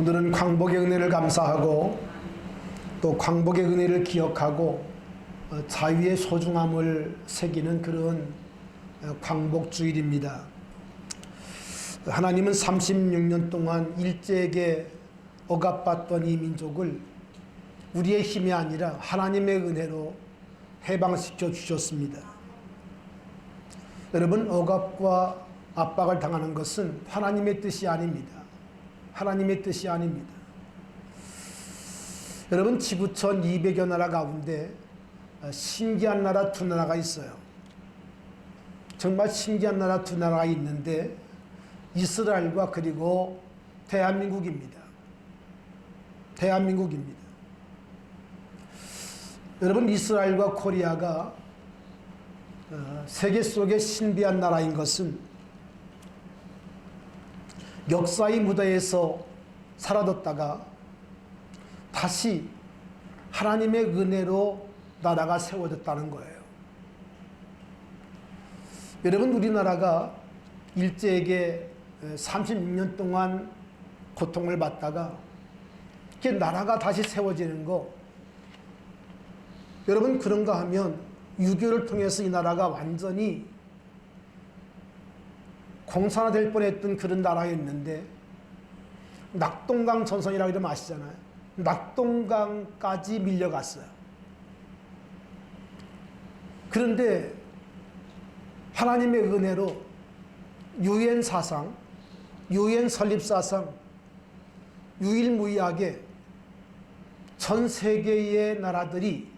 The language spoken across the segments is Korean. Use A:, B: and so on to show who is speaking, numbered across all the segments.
A: 오늘은 광복의 은혜를 감사하고 또 광복의 은혜를 기억하고 자유의 소중함을 새기는 그런 광복주일입니다. 하나님은 36년 동안 일제에게 억압받던 이 민족을 우리의 힘이 아니라 하나님의 은혜로 해방시켜 주셨습니다. 여러분, 억압과 압박을 당하는 것은 하나님의 뜻이 아닙니다. 하나님의 뜻이 아닙니다. 여러분, 지구촌 200여 나라 가운데 신기한 나라 두 나라가 있어요. 정말 신기한 나라 두 나라가 있는데 이스라엘과 그리고 대한민국입니다. 대한민국입니다. 여러분, 이스라엘과 코리아가 세계 속의 신비한 나라인 것은 역사의 무대에서 사라졌다가 다시 하나님의 은혜로 나라가 세워졌다는 거예요. 여러분, 우리나라가 일제에게 36년 동안 고통을 받다가 이렇게 나라가 다시 세워지는 거, 여러분, 그런가 하면 6.25를 통해서 이 나라가 완전히 공산화될 뻔했던 그런 나라였는데, 낙동강 전선이라고 이러면 아시잖아요. 낙동강까지 밀려갔어요. 그런데 하나님의 은혜로 유엔 사상, 유엔 설립 사상, 유일무이하게 전 세계의 나라들이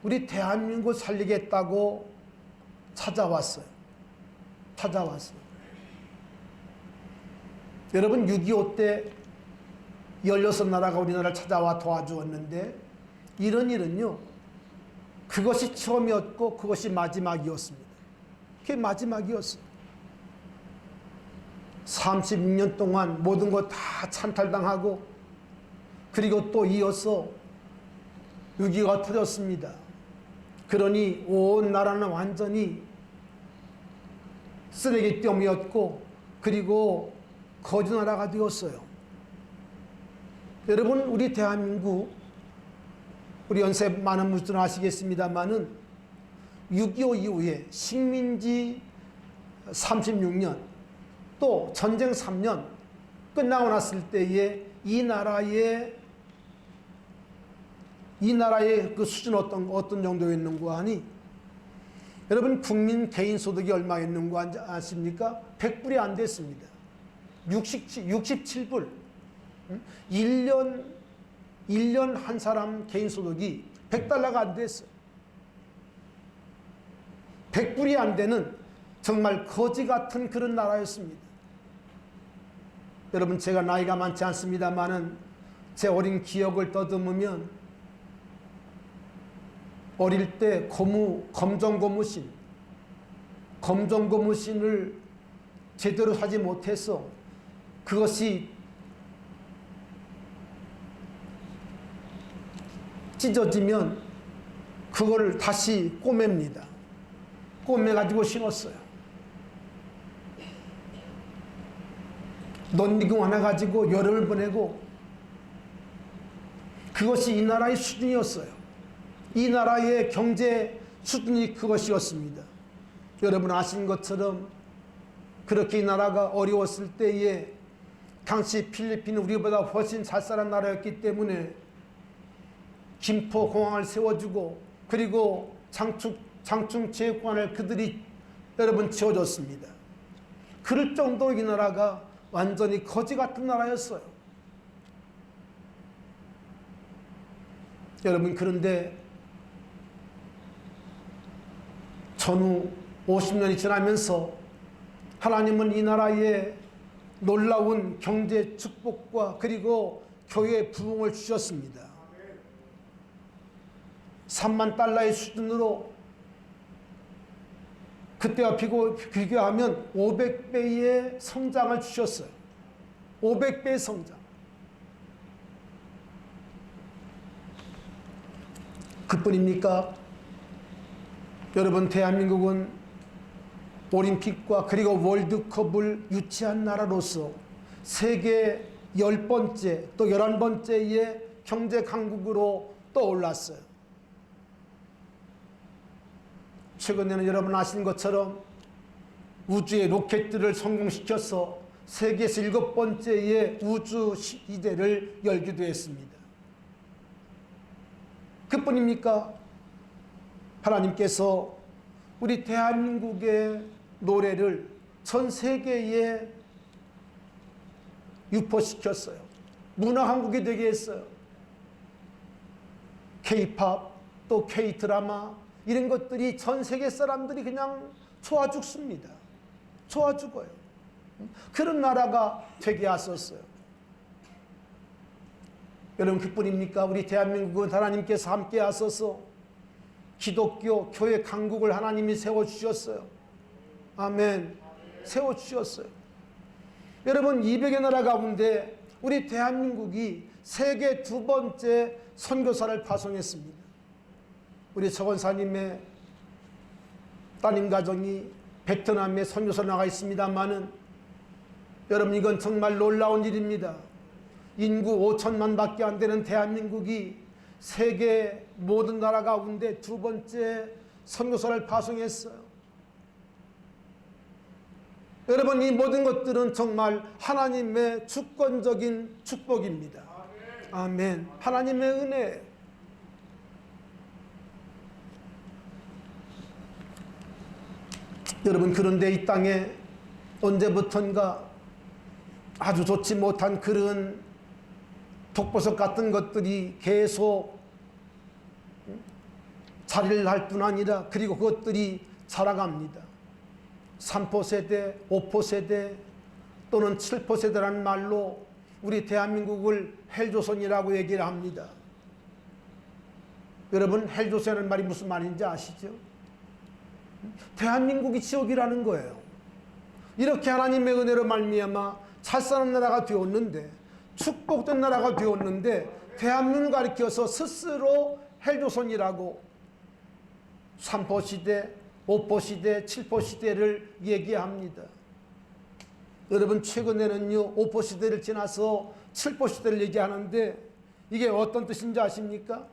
A: 우리 대한민국을 살리겠다고 찾아왔어요. 여러분, 6.25 때 16나라가 우리나라를 찾아와 도와주었는데, 이런 일은요, 그것이 처음이었고 그것이 마지막이었습니다. 그게 마지막이었어요. 36년 동안 모든 것 다 찬탈당하고, 그리고 또 이어서 6.25가 터졌습니다. 그러니 온 나라는 완전히 쓰레기더미였고, 그리고 거지나라가 되었어요. 여러분, 우리 대한민국, 우리 연세 많은 분들은 아시겠습니다만은 6.25 이후에 식민지 36년 또 전쟁 3년 끝나고 났을 때에 이 나라의 그 수준 어떤 정도였는가 하니, 여러분, 국민 개인 소득이 얼마였는가 아십니까? 100불이 안 됐습니다. 67불. 1년 한 사람 개인 소득이 100달러가 안 됐어요. 100불이 안 되는 정말 거지 같은 그런 나라였습니다. 여러분, 제가 나이가 많지 않습니다만은 제 어린 기억을 더듬으면 어릴 때 검정고무신을 제대로 사지 못해서 그것이 찢어지면 그걸 다시 꼬맵니다. 꼬매가지고 신었어요. 넌니금 하나 가지고 여름을 보내고, 그것이 이 나라의 수준이었어요. 이 나라의 경제 수준이 그것이었습니다. 여러분 아시는 것처럼 그렇게 이 나라가 어려웠을 때에 당시 필리핀은 우리보다 훨씬 잘 사는 나라였기 때문에 김포공항을 세워주고, 그리고 장충체육관을 그들이 여러분 지어줬습니다. 그럴 정도로 이 나라가 완전히 거지 같은 나라였어요. 여러분, 그런데 전후 50년이 지나면서 하나님은 이 나라에 놀라운 경제 축복과 그리고 교회 부흥을 주셨습니다. 3만 달러의 수준으로 그때와 비교하면 500배의 성장을 주셨어요. 500배의 성장. 그뿐입니까? 여러분, 대한민국은 올림픽과 그리고 월드컵을 유치한 나라로서 세계 10번째 또 11번째의 경제 강국으로 떠올랐어요. 최근에는 여러분 아시는 것처럼 우주의 로켓들을 성공시켜서 세계에서 7번째의 우주 시대를 열기도 했습니다. 그뿐입니까? 하나님께서 우리 대한민국의 노래를 전 세계에 유포시켰어요. 문화한국이 되게 했어요. K-팝 또 K-드라마 이런 것들이 전 세계 사람들이 그냥 좋아 죽습니다. 좋아 죽어요. 그런 나라가 되게 하셨어요. 여러분 그뿐입니까? 우리 대한민국은 하나님께서 함께 하셔서 기독교 교회 강국을 하나님이 세워주셨어요. 아멘. 세워주셨어요. 여러분 200여 나라 가운데 우리 대한민국이 세계 2번째 선교사를 파송했습니다. 우리 서건사님의 따님 가정이 베트남에 선교사 나가 있습니다만은 여러분 이건 정말 놀라운 일입니다. 인구 5천만 밖에 안 되는 대한민국이 세계 모든 나라 가운데 2번째 선교사를 파송했어요. 여러분 이 모든 것들은 정말 하나님의 주권적인 축복입니다. 아멘. 하나님의 은혜. 여러분 그런데 이 땅에 언제부턴가 아주 좋지 못한 그런 독보석 같은 것들이 계속 자리를 할 뿐 아니라 그리고 그것들이 자라갑니다. 3포세대, 5포세대 또는 7포세대라는 말로 우리 대한민국을 헬조선이라고 얘기를 합니다. 여러분 헬조선이라는 말이 무슨 말인지 아시죠? 대한민국이 지옥이라는 거예요. 이렇게 하나님의 은혜로 말미암아 잘 사는 나라가 되었는데 축복된 나라가 되었는데 대한민국을 가리켜서 스스로 헬조선이라고 3포시대, 5포시대, 7포시대를 얘기합니다. 여러분 최근에는요 5포시대를 지나서 7포시대를 얘기하는데 이게 어떤 뜻인지 아십니까?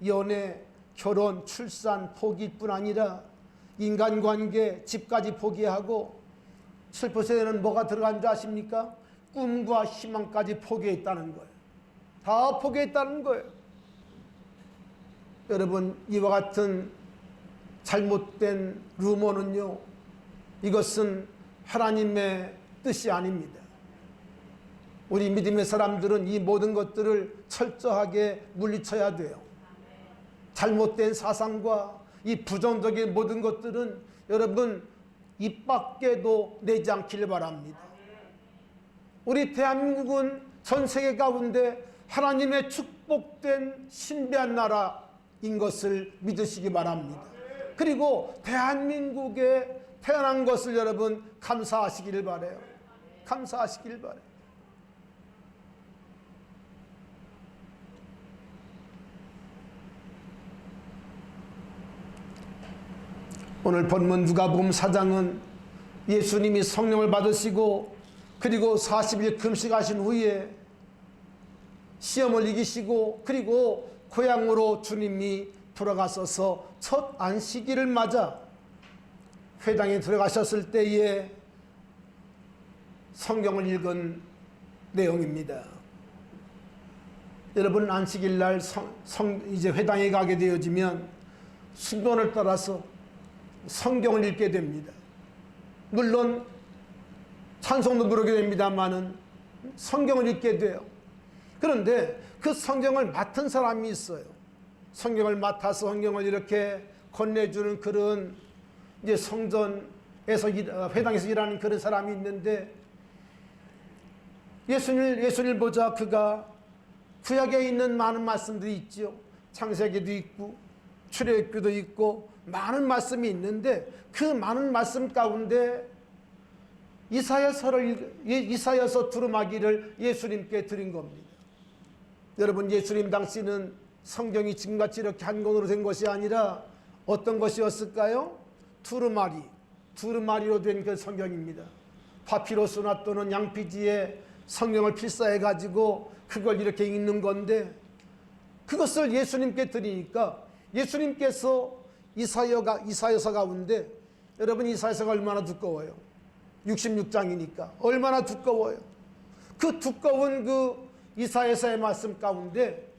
A: 연애, 결혼, 출산, 포기뿐 아니라 인간관계, 집까지 포기하고 7포세대는 뭐가 들어간 줄 아십니까? 꿈과 희망까지 포기했다는 거예요. 다 포기했다는 거예요. 여러분 이와 같은 잘못된 루머는요 이것은 하나님의 뜻이 아닙니다. 우리 믿음의 사람들은 이 모든 것들을 철저하게 물리쳐야 돼요. 잘못된 사상과 이 부정적인 모든 것들은 여러분 입 밖에도 내지 않기를 바랍니다. 우리 대한민국은 전 세계 가운데 하나님의 축복된 신비한 나라인 것을 믿으시기 바랍니다. 그리고 대한민국에 태어난 것을 여러분 감사하시기를 바라요. 감사하시기를 바라요. 오늘 본문 누가복음 4장은 예수님이 성령을 받으시고 그리고 40일 금식하신 후에 시험을 이기시고 그리고 고향으로 주님이 돌아가셔서 첫 안식일을 맞아 회당에 들어가셨을 때에 성경을 읽은 내용입니다. 여러분 안식일 날 이제 회당에 가게 되어지면 순번을 따라서 성경을 읽게 됩니다. 물론 찬송도 부르게 됩니다만은 성경을 읽게 돼요. 그런데 그 성경을 맡은 사람이 있어요. 성경을 맡아서 성경을 이렇게 건네주는 그런 이제 성전에서 회당에서 일하는 그런 사람이 있는데 예수님을 보자 그가 구약에 있는 많은 말씀들이 있죠. 창세기도 있고 출애굽기도 있고 많은 말씀이 있는데 그 많은 말씀 가운데 이사야서 두루마기를 예수님께 드린 겁니다. 여러분 예수님 당시는 성경이 지금같이 이렇게 한 권으로 된 것이 아니라 어떤 것이었을까요? 두루마리로 된 그 성경입니다. 파피루스나 또는 양피지에 성경을 필사해 가지고 그걸 이렇게 읽는 건데, 그것을 예수님께 드리니까 예수님께서 이사야서 가운데, 여러분 이사야서가 얼마나 두꺼워요? 66장이니까 얼마나 두꺼워요. 그 두꺼운 그 이사야서의 말씀 가운데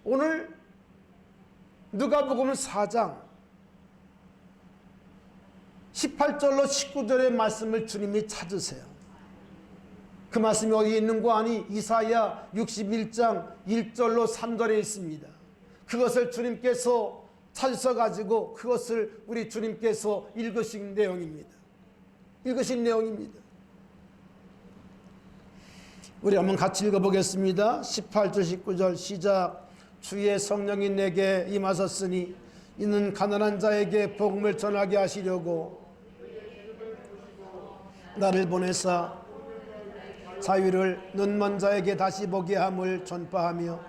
A: 오늘 누가복음 4장 18절로 19절의 말씀을 주님이 찾으세요. 그 말씀이 어디 있는 거 아니? 이사야 61장 1절로 3절에 있습니다. 그것을 주님께서 찾으셔가지고 그것을 우리 주님께서 읽으신 내용입니다. 읽으신 내용입니다. 우리 한번 같이 읽어보겠습니다. 18절 19절 시작. 주의 성령이 내게 임하셨으니 이는 가난한 자에게 복음을 전하게 하시려고 나를 보내사 자유를 눈먼 자에게 다시 보게 함을 전파하며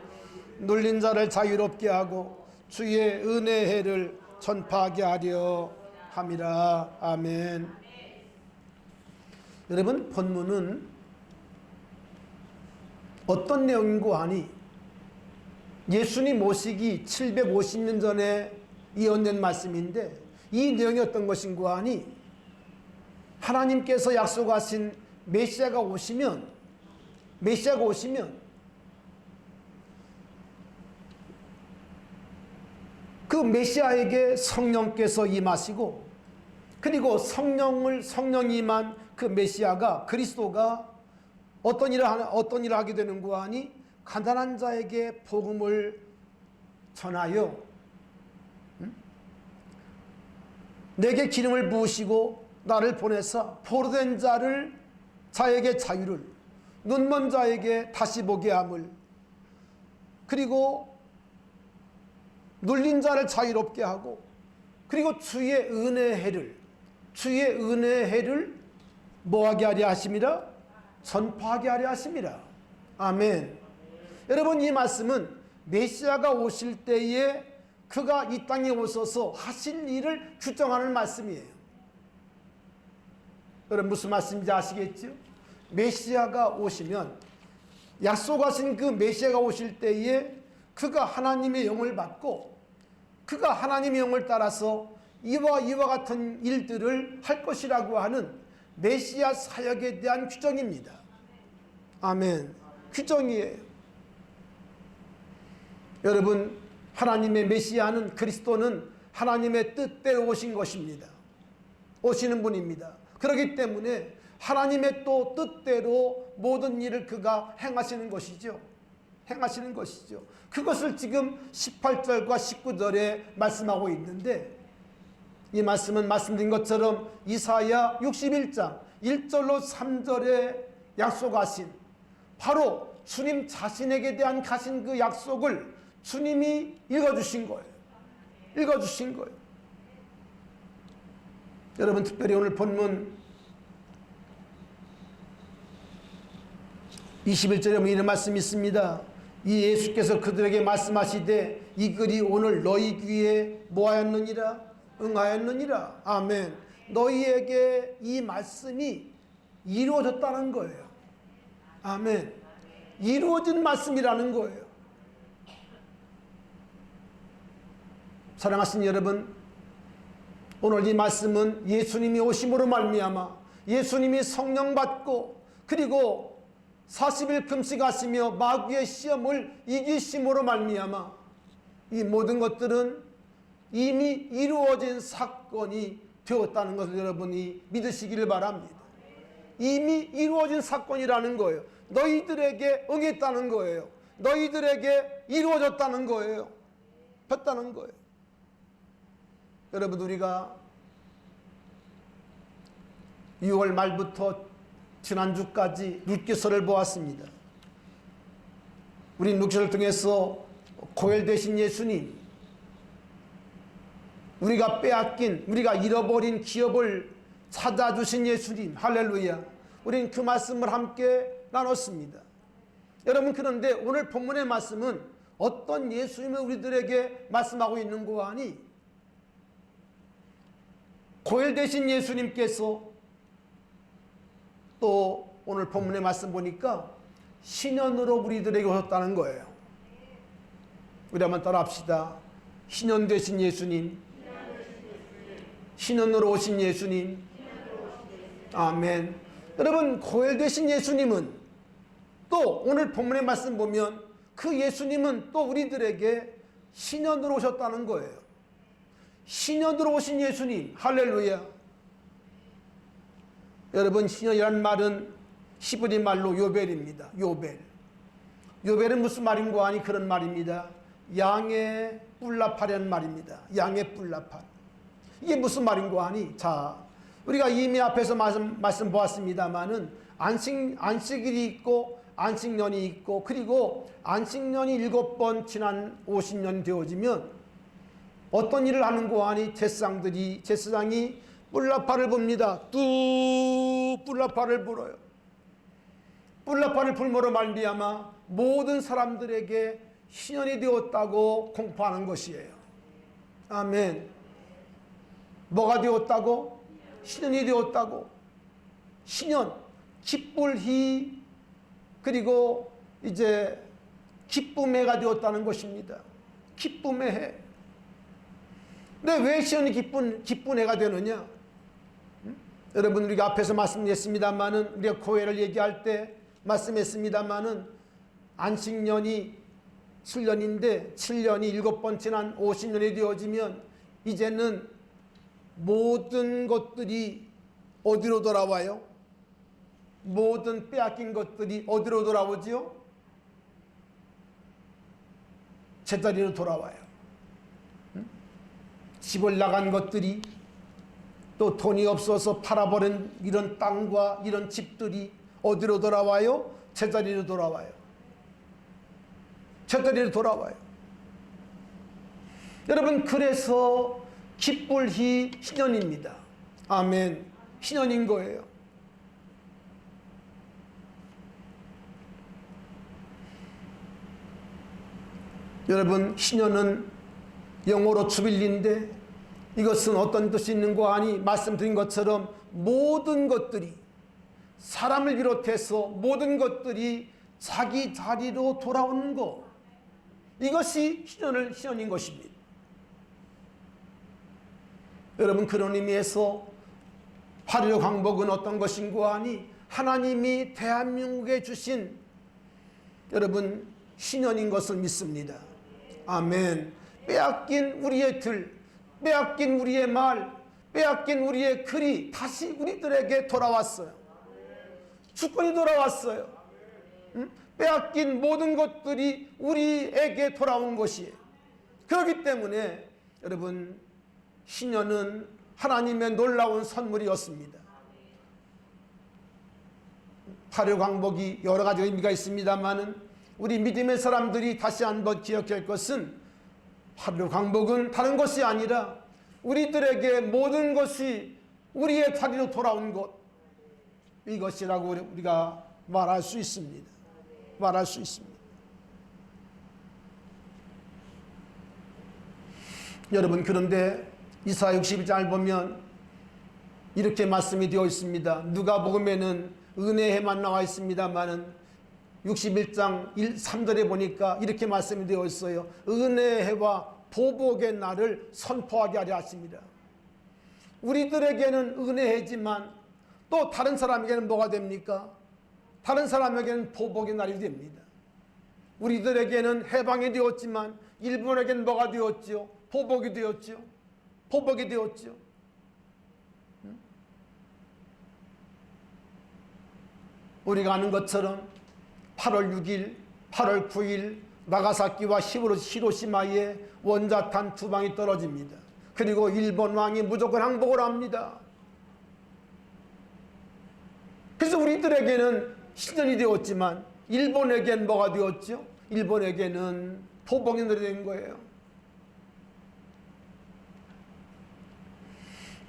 A: 눌린 자를 자유롭게 하고 주의 은혜의 해를 전파하게 하려 함이라. 아멘. 여러분, 본문은 어떤 내용인고 하니 예수님 오시기 750년 전에 이언된 말씀인데, 이 내용이 어떤 것인고 하니 하나님께서 약속하신 메시아가 오시면 그 메시아에게 성령께서 임하시고, 그리고 성령이 임한 그 메시아가, 그리스도가 어떤 일을 하게 되는고 하니 가난한 자에게 복음을 전하여 내게 기름을 부으시고 나를 보내사 포로된 자에게 자유를, 눈먼 자에게 다시 보게 함을, 그리고 눌린 자를 자유롭게 하고, 그리고 주의 은혜의 해를 뭐하게 하려 하심이라? 전파하게 하려 하심이라. 아멘. 여러분, 이 말씀은 메시아가 오실 때에 그가 이 땅에 오셔서 하실 일을 규정하는 말씀이에요. 여러분, 무슨 말씀인지 아시겠죠? 메시아가 오시면, 약속하신 그 메시아가 오실 때에 그가 하나님의 영을 받고 그가 하나님의 영을 따라서 이와 같은 일들을 할 것이라고 하는 메시아 사역에 대한 규정입니다. 아멘. 규정이에요. 여러분, 하나님의 메시아는, 그리스도는 하나님의 뜻대로 오신 것입니다. 오시는 분입니다. 그렇기 때문에 하나님의 또 뜻대로 모든 일을 그가 행하시는 것이죠. 그것을 지금 18절과 19절에 말씀하고 있는데, 이 말씀은 말씀드린 것처럼 이사야 61장 1절로 3절에 약속하신, 바로 주님 자신에게 대한 가신 그 약속을 주님이 읽어주신 거예요. 여러분, 특별히 오늘 본문 21절에 이런 말씀이 있습니다. 이 예수께서 그들에게 말씀하시되 이 글이 오늘 너희 귀에 뭐하였느니라? 응하였느니라. 아멘. 너희에게 이 말씀이 이루어졌다는 거예요. 아멘. 이루어진 말씀이라는 거예요. 사랑하신 여러분, 오늘 이 말씀은 예수님이 오심으로 말미암아, 예수님이 성령 받고 그리고 40일 금식하시며 마귀의 시험을 이기심으로 말미암아 이 모든 것들은 이미 이루어진 사건이 되었다는 것을 여러분이 믿으시기를 바랍니다. 이미 이루어진 사건이라는 거예요. 너희들에게 응했다는 거예요. 너희들에게 이루어졌다는 거예요. 됐다는 거예요. 여러분, 우리가 6월 말부터 지난주까지 룻기서를 보았습니다. 우리 룻기서를 통해서 고혈되신 예수님, 우리가 빼앗긴, 우리가 잃어버린 기업을 찾아주신 예수님, 할렐루야. 우리는 그 말씀을 함께 나눴습니다. 여러분, 그런데 오늘 본문의 말씀은 어떤 예수님을 우리들에게 말씀하고 있는고 하니, 고혈되신 예수님께서 또 오늘 본문의 말씀 보니까 신현으로 우리들에게 오셨다는 거예요. 우리 한번 따라합시다. 신현 되신 예수님, 신현으로 오신 예수님. 아멘. 여러분, 고엘 되신 예수님은 또 오늘 본문의 말씀 보면 그 예수님은 또 우리들에게 신현으로 오셨다는 거예요. 신현으로 오신 예수님. 할렐루야. 여러분, 신현이라는 말은 히브리 말로 요벨입니다. 요벨. 요벨은 무슨 말인고 하니 그런 말입니다. 양의 뿔나팔이라는 말입니다. 양의 뿔나팔. 이게 무슨 말인고 하니, 자, 우리가 이미 앞에서 말씀 보았습니다마는 안식일이 있고 안식년이 있고, 그리고 안식년이 7번 지난 50년이 되어지면 어떤 일을 하는고 하니 제사장이 뿔나팔을 붑니다. 뚝 뿔나팔을 불어요. 뿔나팔을 불므로 말미암아 모든 사람들에게 신년이 되었다고 공포하는 것이에요. 아멘. 뭐가 되었다고? 신년이 되었다고. 신년, 기쁠희, 그리고 이제 기쁨의 해가 되었다는 것입니다. 기쁨의 해. 근데 왜 신년이 기쁜 해가 되느냐? 여러분, 우리가 앞에서 말씀드렸습니다마는, 우리가 고해를 얘기할 때 말씀했습니다마는, 안식년이 7년인데 7년이 7번 지난 50년이 되어지면 이제는 모든 것들이 어디로 돌아와요? 모든 빼앗긴 것들이 어디로 돌아오지요? 제자리로 돌아와요. 집을 나간 것들이, 또 돈이 없어서 팔아버린 이런 땅과 이런 집들이 어디로 돌아와요? 제자리로 돌아와요. 제자리로 돌아와요. 여러분, 그래서 기쁠희 신년입니다. 아멘. 신년인 거예요. 여러분, 신년은 영어로 주빌리인데 이것은 어떤 뜻이 있는가 하니, 말씀드린 것처럼 모든 것들이, 사람을 비롯해서 모든 것들이 자기 자리로 돌아오는 것, 이것이 신년인 것입니다. 여러분, 그런 의미에서 8.15 광복은 어떤 것인가 하니, 하나님이 대한민국에 주신, 여러분, 신년인 것을 믿습니다. 아멘. 빼앗긴 우리의 들, 빼앗긴 우리의 말, 빼앗긴 우리의 글이 다시 우리들에게 돌아왔어요. 주권이 돌아왔어요. 빼앗긴 모든 것들이 우리에게 돌아온 것이에요. 그렇기 때문에 여러분, 신년은 하나님의 놀라운 선물이었습니다. 8.15 광복이 여러 가지 의미가 있습니다만은, 우리 믿음의 사람들이 다시 한번 기억할 것은, 8.15 광복은 다른 것이 아니라 우리들에게 모든 것이 우리의 자리로 돌아온 것, 이것이라고 우리가 말할 수 있습니다. 말할 수 있습니다. 여러분, 그런데 이사야 62장을 보면 이렇게 말씀이 되어 있습니다. 누가복음에는 은혜해만 나와 있습니다만은 61장 3절에 보니까 이렇게 말씀이 되어 있어요. 은혜와 보복의 날을 선포하게 하려 하십니다. 우리들에게는 은혜지만 또 다른 사람에게는 뭐가 됩니까? 다른 사람에게는 보복의 날이 됩니다. 우리들에게는 해방이 되었지만 일본에게는 뭐가 되었죠? 보복이 되었죠. 보복이 되었죠. 우리가 아는 것처럼 8월 6일, 8월 9일 나가사키와 히로시마에 원자탄 2방이 떨어집니다. 그리고 일본 왕이 무조건 항복을 합니다. 그래서 우리들에게는 신년이 되었지만 일본에게는 뭐가 되었죠? 일본에게는 보복이 된 거예요.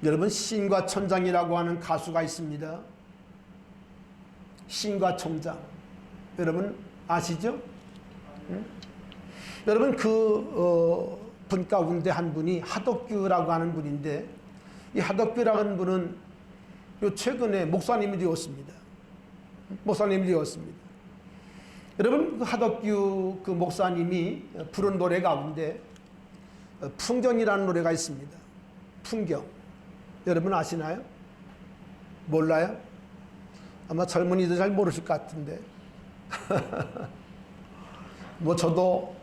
A: 여러분, 신과 천장이라고 하는 가수가 있습니다. 신과 천장. 여러분 아시죠? 응? 여러분, 분 가운데 한 분이 하덕규라고 하는 분인데, 이 하덕규라는 분은 요 최근에 목사님이 되었습니다. 목사님이 되었습니다. 여러분, 그 하덕규 그 목사님이 부른 노래 가운데 풍경이라는 노래가 있습니다. 풍경. 여러분 아시나요? 몰라요? 아마 젊은이들 잘 모르실 것 같은데. 뭐 저도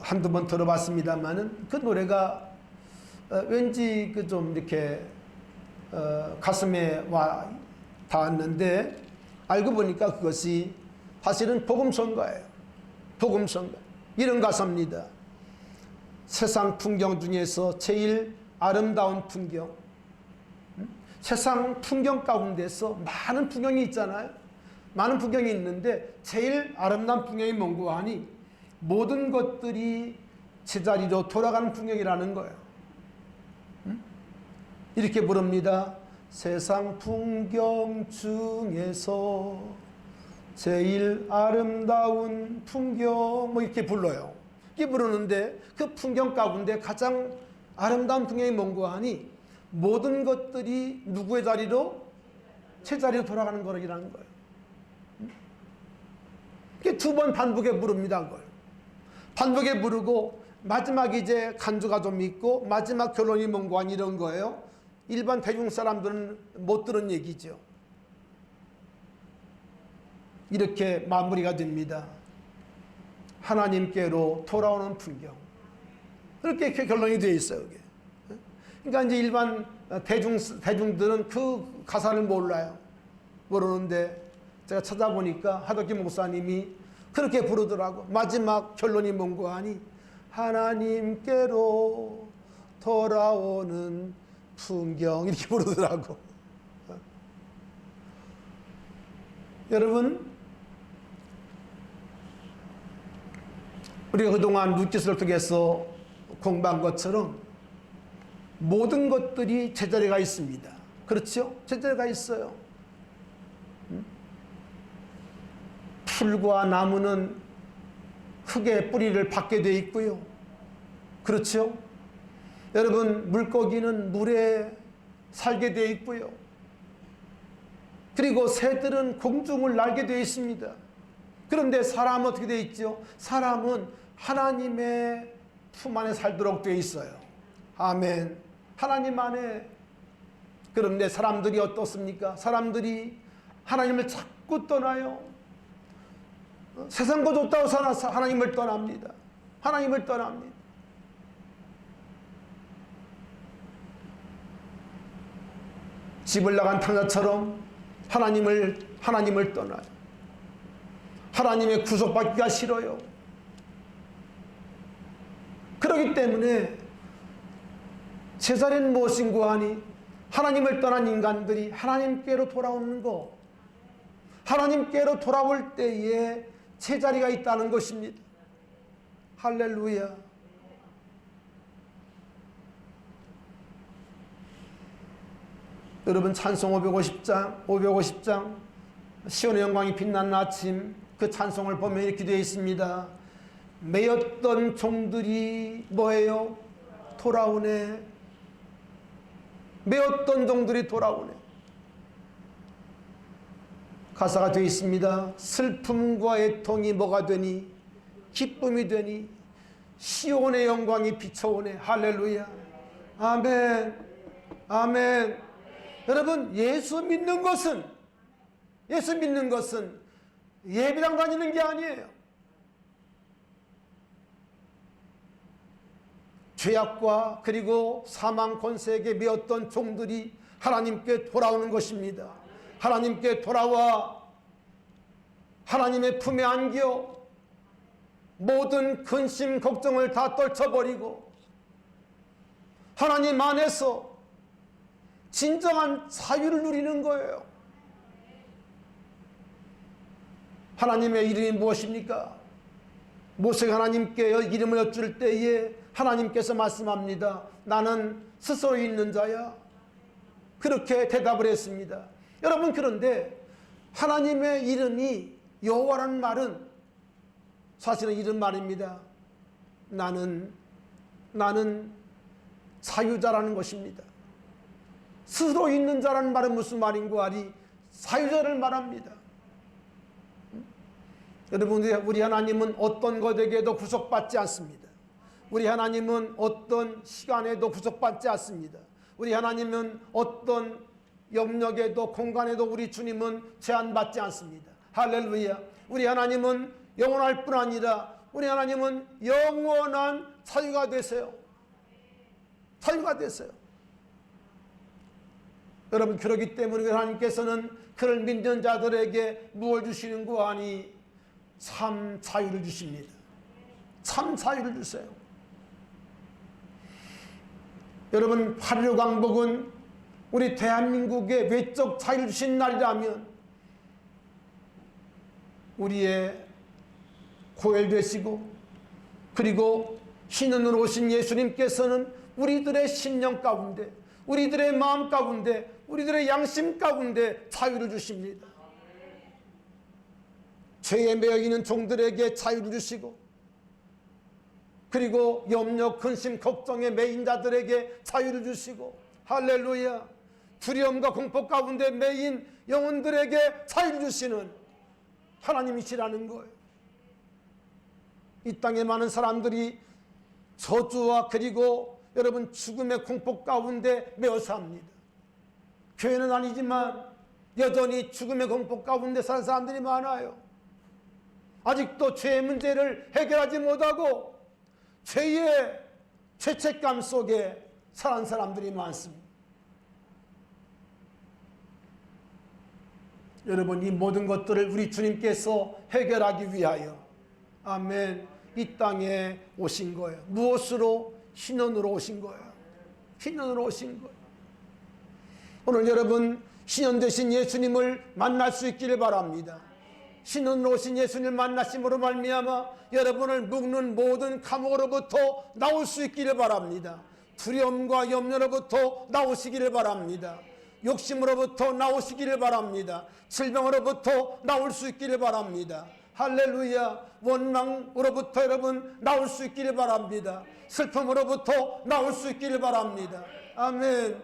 A: 한두 번 들어봤습니다만은 그 노래가 왠지 그 좀 이렇게 가슴에 와 닿았는데, 알고 보니까 그것이 사실은 복음성가예요. 복음성가. 이런 가사입니다. 세상 풍경 중에서 제일 아름다운 풍경. 세상 풍경 가운데서 많은 풍경이 있잖아요. 많은 풍경이 있는데 제일 아름다운 풍경이 뭔고 하니 모든 것들이 제자리로 돌아가는 풍경이라는 거예요. 이렇게 부릅니다. 세상 풍경 중에서 제일 아름다운 풍경, 뭐 이렇게 불러요. 이렇게 부르는데 그 풍경 가운데 가장 아름다운 풍경이 뭔고 하니 모든 것들이 누구의 자리로? 제자리로 돌아가는 거라는 거예요. 이게 두 번 반복해 부릅니다. 그걸 반복해 부르고 마지막 이제 간주가 좀 있고 마지막 결론이 뭔고 하니 이런 거예요. 일반 대중 사람들은 못 들은 얘기죠. 이렇게 마무리가 됩니다. 하나님께로 돌아오는 풍경. 그렇게 결론이 되어 있어요. 그게. 그러니까 이제 일반 대중들은 그 가사를 몰라요. 모르는데 제가 찾아보니까 하덕기 목사님이 그렇게 부르더라고. 마지막 결론이 뭔고 하니 하나님께로 돌아오는 풍경, 이렇게 부르더라고. 여러분, 우리가 그동안 루키스를 통해서 공부한 것처럼 모든 것들이 제자리가 있습니다. 그렇죠? 제자리가 있어요. 풀과 나무는 흙의 뿌리를 받게 되어 있고요. 그렇죠? 여러분, 물고기는 물에 살게 되어 있고요. 그리고 새들은 공중을 날게 되어 있습니다. 그런데 사람은 어떻게 되어 있죠? 사람은 하나님의 품 안에 살도록 되어 있어요. 아멘. 하나님 안에. 그런데 사람들이 어떻습니까? 사람들이 하나님을 자꾸 떠나요. 세상도 좋다고 살아서 하나님을 떠납니다. 하나님을 떠납니다. 집을 나간 탕자처럼 하나님을 떠나요. 하나님의 구속받기가 싫어요. 그렇기 때문에 제자리는 무엇인고 하니 하나님을 떠난 인간들이 하나님께로 돌아오는 것, 하나님께로 돌아올 때에 제자리가 있다는 것입니다. 할렐루야. 여러분, 찬송 550장 시온의 영광이 빛나는 아침, 그 찬송을 보면 이렇게 되어 있습니다. 매였던 종들이 뭐예요? 돌아오네. 매였던 종들이 돌아오네. 가사가 되어 있습니다. 슬픔과 애통이 뭐가 되니? 기쁨이 되니? 시온의 영광이 비춰오네. 할렐루야. 아멘. 아멘. 여러분, 예수 믿는 것은 예배당 다니는 게 아니에요. 죄악과 그리고 사망 권세에게 매었던 종들이 하나님께 돌아오는 것입니다. 하나님께 돌아와 하나님의 품에 안겨 모든 근심 걱정을 다 떨쳐버리고 하나님 안에서 진정한 자유를 누리는 거예요. 하나님의 이름이 무엇입니까? 모세가 하나님께 이름을 여쭐 때에 하나님께서 말씀합니다. 나는 스스로 있는 자야. 그렇게 대답을 했습니다. 여러분, 그런데 하나님의 이름이 여호와라는 말은 사실은 이런 말입니다. 나는 자유자라는 것입니다. 스스로 있는 자라는 말은 무슨 말인고 하니 자유자를 말합니다. 여러분, 우리 하나님은 어떤 것에게도 구속받지 않습니다. 우리 하나님은 어떤 시간에도 구속받지 않습니다. 우리 하나님은 어떤 영역에도 공간에도 우리 주님은 제한받지 않습니다. 할렐루야. 우리 하나님은 영원할 뿐 아니라 우리 하나님은 영원한 자유가 되세요. 자유가 되세요. 여러분, 그렇기 때문에 하나님께서는 그를 믿는 자들에게 무엇을 주시는 거 아니? 참 자유를 주십니다. 참 자유를 주세요. 여러분, 8.15 광복은 우리 대한민국의 외적 자유를 주신 날이라면 우리의 고혈되시고 그리고 신원으로 오신 예수님께서는 우리들의 심령 가운데, 우리들의 마음 가운데, 우리들의 양심 가운데 자유를 주십니다. 죄에 매여 있는 종들에게 자유를 주시고 그리고 염려, 근심, 걱정에 매인 자들에게 자유를 주시고 할렐루야. 두려움과 공포 가운데 매인 영혼들에게 자유를 주시는 하나님이시라는 거예요. 이 땅에 많은 사람들이 저주와 그리고 여러분 죽음의 공포 가운데 매어 삽니다. 교회는 아니지만 여전히 죽음의 공포 가운데 사는 사람들이 많아요. 아직도 죄의 문제를 해결하지 못하고 죄의 죄책감 속에 사는 사람들이 많습니다. 여러분, 이 모든 것들을 우리 주님께서 해결하기 위하여 아멘, 이 땅에 오신 거예요. 무엇으로? 신원으로 오신 거예요. 신원으로 오신 거예요. 오늘 여러분, 신원 되신 예수님을 만날 수 있기를 바랍니다. 신원으로 오신 예수님을 만나심으로 말미암아 여러분을 묶는 모든 감옥으로부터 나올 수 있기를 바랍니다. 두려움과 염려로부터 나오시기를 바랍니다. 욕심으로부터 나오시기를 바랍니다. 질병으로부터 나올 수 있기를 바랍니다. 할렐루야. 원망으로부터 여러분 나올 수 있기를 바랍니다. 슬픔으로부터 나올 수 있기를 바랍니다. 아멘.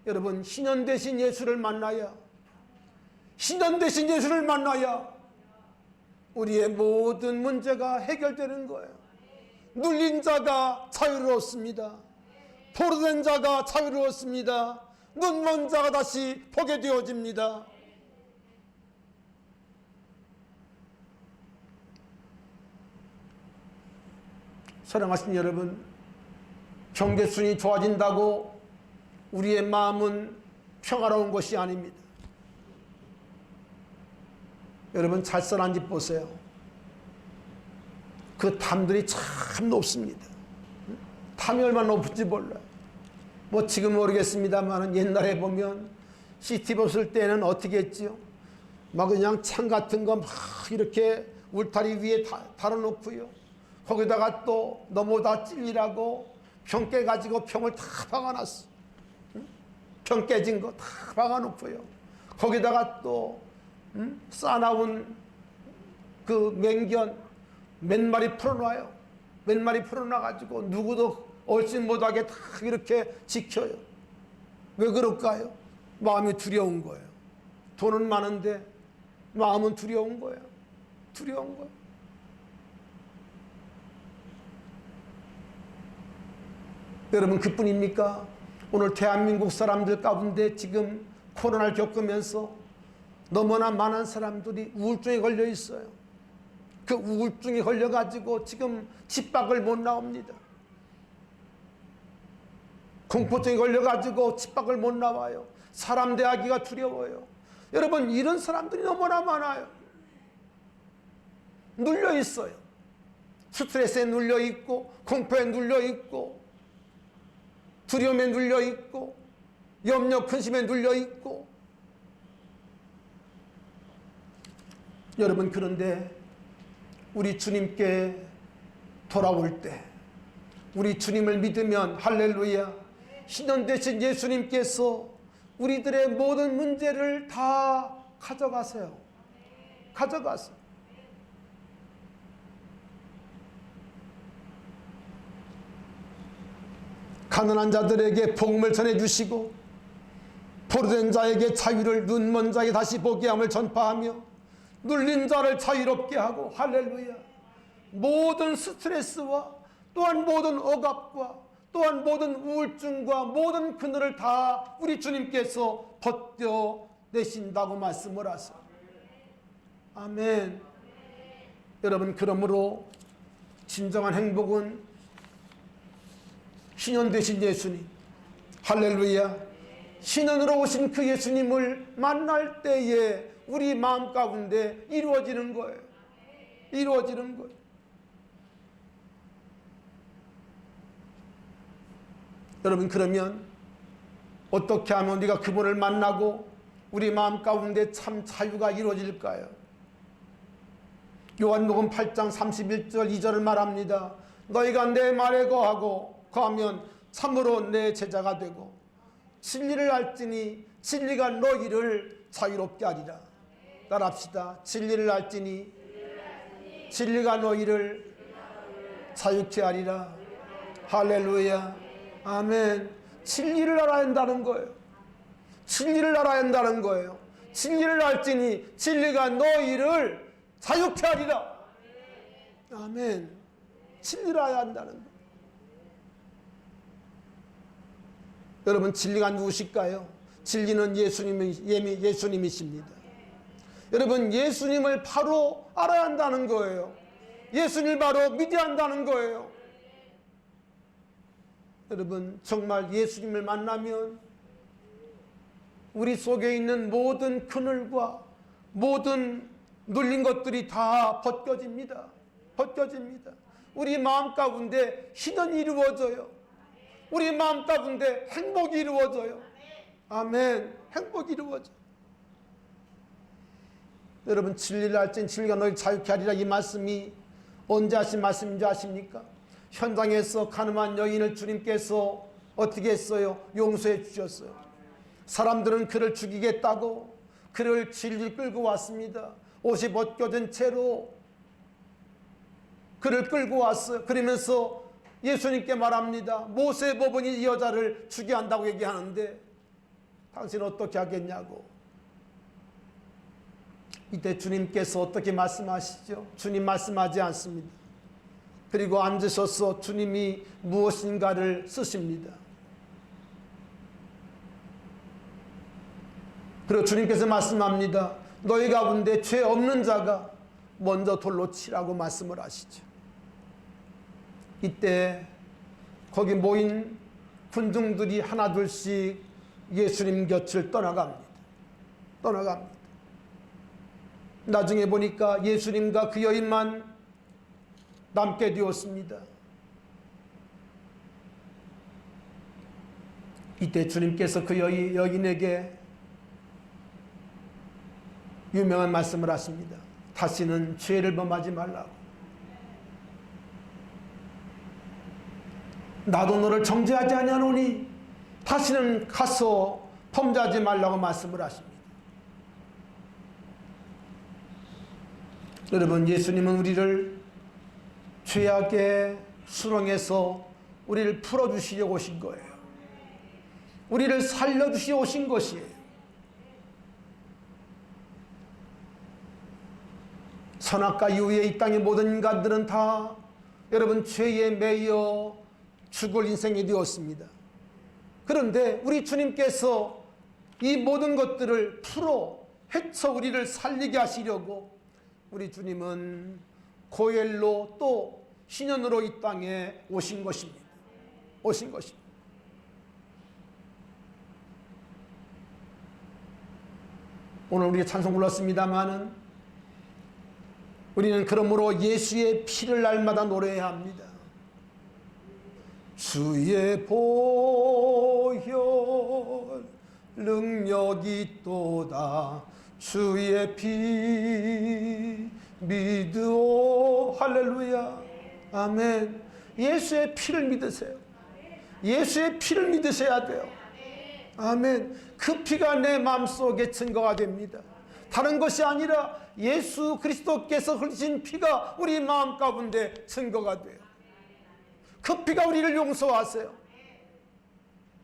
A: 여러분, 신원 되신 예수를 만나야, 신원 되신 예수를 만나야 우리의 모든 문제가 해결되는 거예요. 눌린 자가 자유를 얻습니다. 포로된 자가 자유를 얻습니다. 눈먼 자가 다시 보게 되어집니다. 사랑하신 여러분, 경계순이 좋아진다고 우리의 마음은 평화로운 것이 아닙니다. 여러분, 잘 살아난 집 보세요. 그 담들이 참 높습니다. 담이 얼마나 높은지 몰라요. 뭐 지금 모르겠습니다만 옛날에 보면 CCTV 없을 때는 어떻게 했지요? 막 그냥 창 같은 거 막 이렇게 울타리 위에 달아놓고요. 거기다가 또 너무다 찔리라고 병 깨가지고 병을 다 박아놨어. 병 깨진 거 다 박아놓고요. 거기다가 또 싸나운 그 맹견 몇 마리 풀어놔요. 몇 마리 풀어놔가지고 누구도 얼씬 못하게 다 이렇게 지켜요. 왜 그럴까요? 마음이 두려운 거예요. 돈은 많은데 마음은 두려운 거예요. 두려운 거예요. 여러분, 그뿐입니까? 오늘 대한민국 사람들 가운데 지금 코로나를 겪으면서 너무나 많은 사람들이 우울증에 걸려 있어요. 그 우울증에 걸려가지고 지금 집 밖을 못 나옵니다. 공포증에 걸려가지고 집 밖을 못 나와요. 사람 대하기가 두려워요. 여러분, 이런 사람들이 너무나 많아요. 눌려 있어요. 스트레스에 눌려 있고, 공포에 눌려 있고, 두려움에 눌려 있고, 염려, 근심에 눌려 있고. 여러분, 그런데 우리 주님께 돌아올 때, 우리 주님을 믿으면 할렐루야, 신원 되신 예수님께서 우리들의 모든 문제를 다 가져가세요. 가져가세요. 가난한 자들에게 복음을 전해주시고 포로된 자에게 자유를, 눈먼 자에게 다시 보게 함을 전파하며 눌린 자를 자유롭게 하고, 할렐루야, 모든 스트레스와 또한 모든 억압과 또한 모든 우울증과 모든 그늘을 다 우리 주님께서 벗겨내신다고 말씀을 하세요. 아멘. 여러분, 그러므로 진정한 행복은 신현 되신 예수님, 할렐루야, 신현으로 오신 그 예수님을 만날 때에 우리 마음 가운데 이루어지는 거예요. 이루어지는 거예요. 여러분, 그러면 어떻게 하면 우리가 그분을 만나고 우리 마음 가운데 참 자유가 이루어질까요? 요한복음 8장 31절 2절을 말합니다. 너희가 내 말에 거하면 참으로 내 제자가 되고 진리를 알지니 진리가 너희를 자유롭게 하리라. 따라합시다. 진리를 알지니 진리가 너희를 자유케 하리라. 할렐루야. 아멘. 진리를 알아야 한다는 거예요. 진리를 알아야 한다는 거예요. 진리를 알지니 진리가 너희를 자유케 하리라. 아멘. 진리를 알아야 한다는 거예요. 여러분, 진리가 누구실까요? 진리는 예수님이십니다. 여러분, 예수님을 바로 알아야 한다는 거예요. 예수님을 바로 믿어야 한다는 거예요. 여러분, 정말 예수님을 만나면 우리 속에 있는 모든 그늘과 모든 눌린 것들이 다 벗겨집니다. 벗겨집니다. 우리 마음 가운데 희전이 이루어져요. 우리 마음 가운데 행복이 이루어져요. 아멘. 행복이 이루어져요. 여러분, 진리를 알지니 진리가 너희 자유케 하리라. 이 말씀이 언제 하신 말씀인지 아십니까? 현장에서 가늠한 여인을 주님께서 어떻게 했어요? 용서해 주셨어요. 사람들은 그를 죽이겠다고 그를 질질 끌고 왔습니다. 옷이 벗겨진 채로 그를 끌고 왔어요. 그러면서 예수님께 말합니다. 모세 법원이 이 여자를 죽여야 한다고 얘기하는데 당신 어떻게 하겠냐고. 이때 주님께서 어떻게 말씀하시죠? 주님 말씀하지 않습니다. 그리고 앉으셔서 주님이 무엇인가를 쓰십니다. 그리고 주님께서 말씀합니다. 너희 가운데 죄 없는 자가 먼저 돌로 치라고 말씀을 하시죠. 이때 거기 모인 군중들이 하나둘씩 예수님 곁을 떠나갑니다. 떠나갑니다. 나중에 보니까 예수님과 그 여인만 남게 되었습니다. 이때 주님께서 그 여인에게 유명한 말씀을 하십니다. 다시는 죄를 범하지 말라고. 나도 너를 정죄하지 아니하노니 다시는 가서 범죄하지 말라고 말씀을 하십니다. 여러분, 예수님은 우리를 죄악의 수렁에서 우리를 풀어주시려고 오신 거예요. 우리를 살려주시려 오신 것이에요. 선악과 이후에 이 땅의 모든 인간들은 다 여러분 죄에 매여 죽을 인생이 되었습니다. 그런데 우리 주님께서 이 모든 것들을 풀어 헤쳐 우리를 살리게 하시려고 우리 주님은 고엘로 또 신현으로 이 땅에 오신 것입니다. 오신 것입니다. 오늘 우리가 찬송 불렀습니다마는 우리는 그러므로 예수의 피를 날마다 노래해야 합니다. 주의 보혈 능력이 또다 주의 피 믿으오. 할렐루야. 아멘. 예수의 피를 믿으세요. 예수의 피를 믿으셔야 돼요. 아멘. 그 피가 내 마음속에 증거가 됩니다. 다른 것이 아니라 예수 그리스도께서 흘리신 피가 우리 마음 가운데 증거가 돼요. 그 피가 우리를 용서하세요.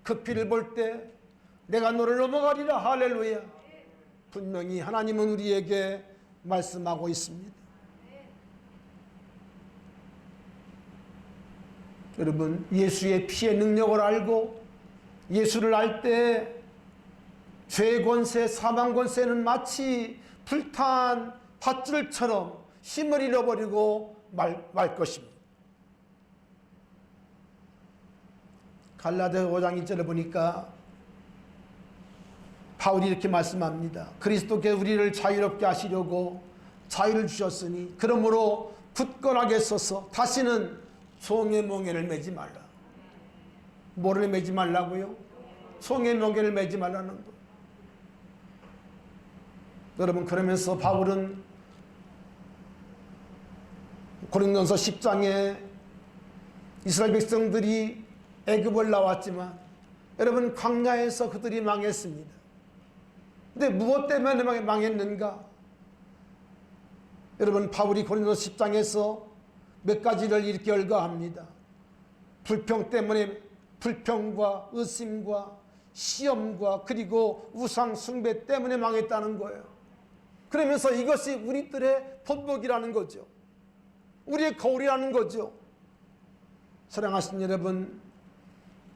A: 그 피를 볼 때 내가 너를 넘어가리라. 할렐루야. 분명히 하나님은 우리에게 말씀하고 있습니다. 여러분, 예수의 피의 능력을 알고 예수를 알 때 죄의 권세, 사망 권세는 마치 불탄 밧줄처럼 힘을 잃어버리고 말 것입니다. 갈라디아 5장 1절을 보니까 바울이 이렇게 말씀합니다. 그리스도께 우리를 자유롭게 하시려고 자유를 주셨으니 그러므로 굳건하게 서서 다시는 종의 멍에를 매지 말라. 뭐를 매지 말라고요? 종의 멍에를 매지 말라는 거예요. 여러분, 그러면서 바울은 고린도전서 10장에 이스라엘 백성들이 애굽을 나왔지만 여러분, 광야에서 그들이 망했습니다. 근데 무엇 때문에 망했는가? 여러분, 바울이 고린도전서 10장에서 몇 가지를 이렇게 열거합니다. 불평 때문에, 불평과 의심과 시험과 그리고 우상 숭배 때문에 망했다는 거예요. 그러면서 이것이 우리들의 본보기라는 거죠. 우리의 거울이라는 거죠. 사랑하신 여러분,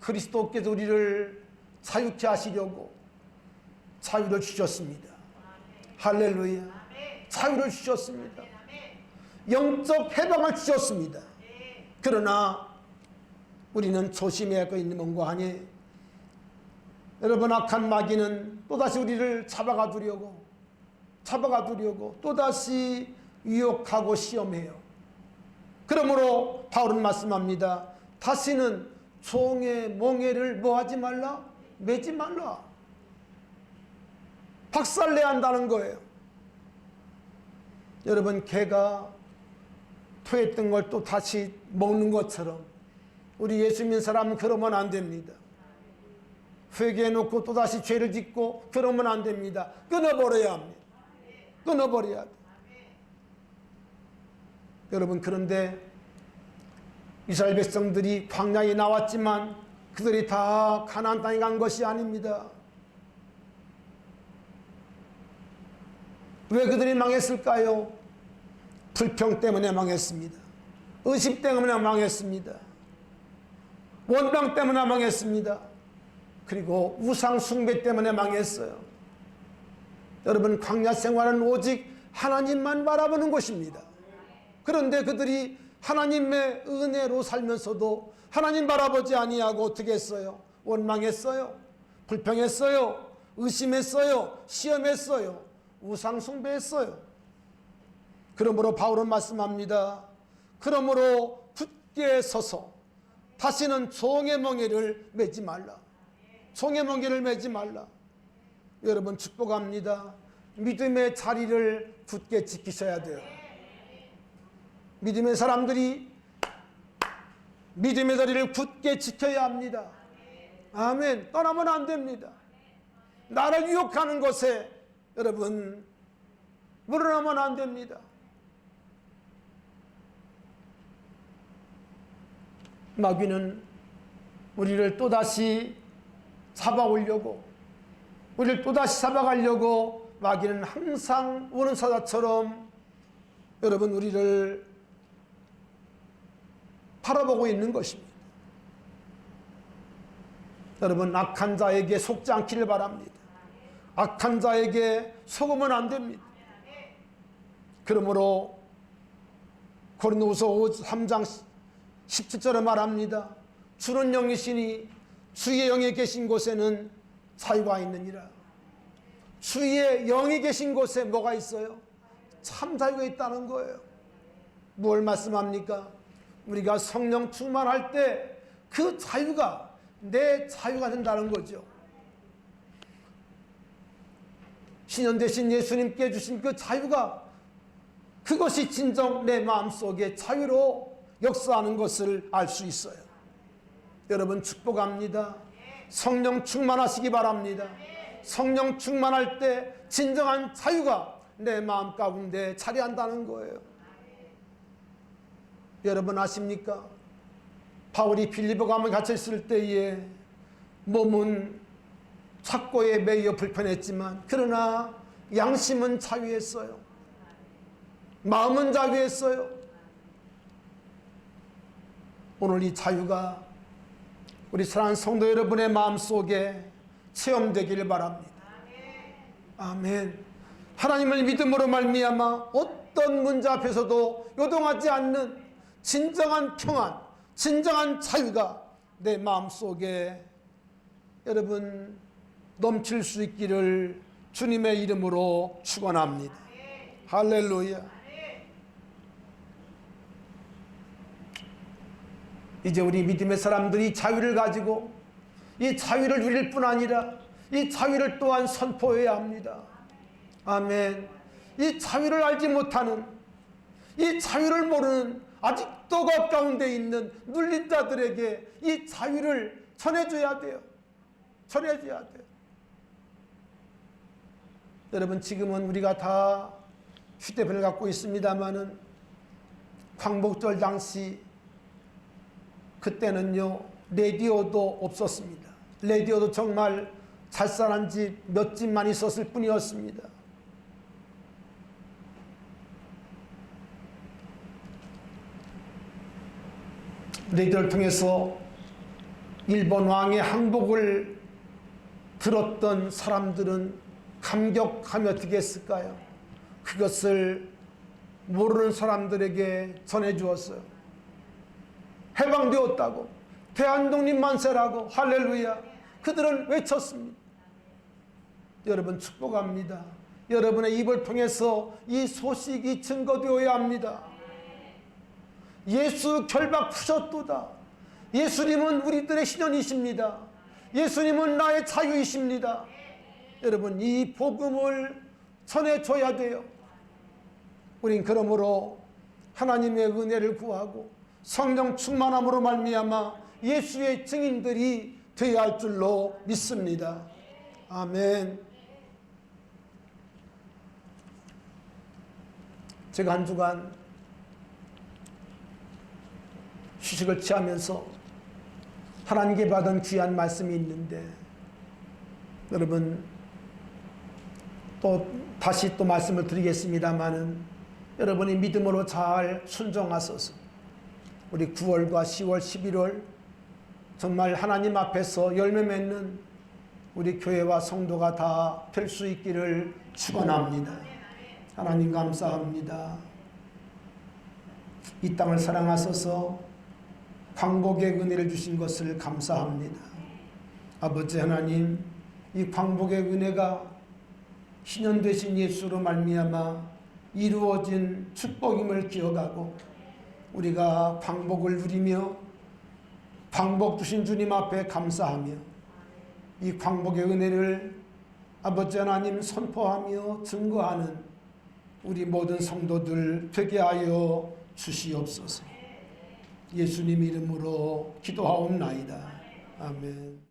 A: 그리스도께서 우리를 자유케 하시려고 자유를 주셨습니다. 할렐루야. 자유를 주셨습니다. 영적 해방을 주셨습니다. 그러나 우리는 조심해야 할 거 있는 뭔가 하니, 여러분, 악한 마귀는 또다시 우리를 잡아가 두려고 또다시 유혹하고 시험해요. 그러므로 바울은 말씀합니다. 다시는 종의 멍에를 뭐하지 말라? 매지 말라. 박살내야 한다는 거예요. 여러분, 개가 토했던 걸 또 다시 먹는 것처럼 우리 예수 믿는 사람은 그러면 안 됩니다. 회개해놓고 또다시 죄를 짓고 그러면 안 됩니다. 끊어버려야 합니다. 끊어버려야 돼. 여러분, 그런데 이스라엘 백성들이 광야에 나왔지만 그들이 다 가나안 땅에 간 것이 아닙니다. 왜 그들이 망했을까요? 불평 때문에 망했습니다. 의심 때문에 망했습니다. 원망 때문에 망했습니다. 그리고 우상 숭배 때문에 망했어요. 여러분, 광야 생활은 오직 하나님만 바라보는 것입니다. 그런데 그들이 하나님의 은혜로 살면서도 하나님 바라보지 아니하고 어떻게 했어요? 원망했어요. 불평했어요. 의심했어요. 시험했어요. 우상 숭배했어요. 그러므로 바울은 말씀합니다. 그러므로 굳게 서서 다시는 종의 멍에를 매지 말라. 종의 멍에를 매지 말라. 여러분, 축복합니다. 믿음의 자리를 굳게 지키셔야 돼요. 믿음의 사람들이 믿음의 자리를 굳게 지켜야 합니다. 아멘. 떠나면 안 됩니다. 나를 유혹하는 것에 여러분 물러나면 안 됩니다. 마귀는 우리를 또다시 잡아오려고, 우리를 또다시 잡아가려고 마귀는 항상 우는 사자처럼 여러분 우리를 바라보고 있는 것입니다. 여러분, 악한 자에게 속지 않기를 바랍니다. 악한 자에게 속으면 안 됩니다. 그러므로 고린도후서 3장 17절에 말합니다. 주는 영이시니 주의 영이 계신 곳에는 자유가 있느니라. 주의 영이 계신 곳에 뭐가 있어요? 참 자유가 있다는 거예요. 뭘 말씀합니까? 우리가 성령 충만할 때 그 자유가 내 자유가 된다는 거죠. 신연 대신 예수님께 주신 그 자유가, 그것이 진정 내 마음속에 자유로 역사하는 것을 알 수 있어요. 여러분, 축복합니다. 성령 충만하시기 바랍니다. 성령 충만할 때 진정한 자유가 내 마음 가운데 자리한다는 거예요. 여러분 아십니까? 바울이 빌립보 감옥에 갇혀 있을 때에 몸은 착고에 매여 불편했지만 그러나 양심은 자유했어요. 마음은 자유했어요. 오늘 이 자유가 우리 사랑하는 성도 여러분의 마음속에 체험되기를 바랍니다. 아멘. 하나님을 믿음으로 말미암아 어떤 문제 앞에서도 요동하지 않는 진정한 평안, 진정한 자유가 내 마음속에 여러분 넘칠 수 있기를 주님의 이름으로 축원합니다. 할렐루야. 이제 우리 믿음의 사람들이 자유를 가지고 이 자유를 누릴 뿐 아니라 이 자유를 또한 선포해야 합니다. 아멘. 이 자유를 알지 못하는, 이 자유를 모르는 아직도 겁 가운데 있는 눌린 자들에게 이 자유를 전해줘야 돼요. 전해줘야 돼요. 여러분, 지금은 우리가 다 휴대폰을 갖고 있습니다마는 광복절 당시 그때는요 라디오도 없었습니다. 라디오도 정말 잘살한 집 몇 집만 있었을 뿐이었습니다. 라디오를 통해서 일본 왕의 항복을 들었던 사람들은 감격하며 어떻게 했을까요? 그것을 모르는 사람들에게 전해주었어요. 해방되었다고, 대한독립 만세라고, 할렐루야. 그들은 외쳤습니다. 여러분, 축복합니다. 여러분의 입을 통해서 이 소식이 증거되어야 합니다. 예수 결박 푸셨도다. 예수님은 우리들의 신현이십니다. 예수님은 나의 자유이십니다. 여러분, 이 복음을 전해줘야 돼요. 우린 그러므로 하나님의 은혜를 구하고 성령 충만함으로 말미암아 예수의 증인들이 되어야 할 줄로 믿습니다. 아멘. 제가 한 주간 휴식을 취하면서 하나님께 받은 귀한 말씀이 있는데, 여러분 다시 말씀을 드리겠습니다마는 여러분이 믿음으로 잘 순종하소서 우리 9월과 10월, 11월 정말 하나님 앞에서 열매 맺는 우리 교회와 성도가 다 될 수 있기를 축원합니다. 하나님 감사합니다. 이 땅을 사랑하셔서 광복의 은혜를 주신 것을 감사합니다. 아버지 하나님, 이 광복의 은혜가 신현 되신 예수로 말미암아 이루어진 축복임을 기억하고 우리가 광복을 누리며 광복 주신 주님 앞에 감사하며 이 광복의 은혜를 아버지 하나님 선포하며 증거하는 우리 모든 성도들 되게 하여 주시옵소서. 예수님 이름으로 기도하옵나이다. 아멘.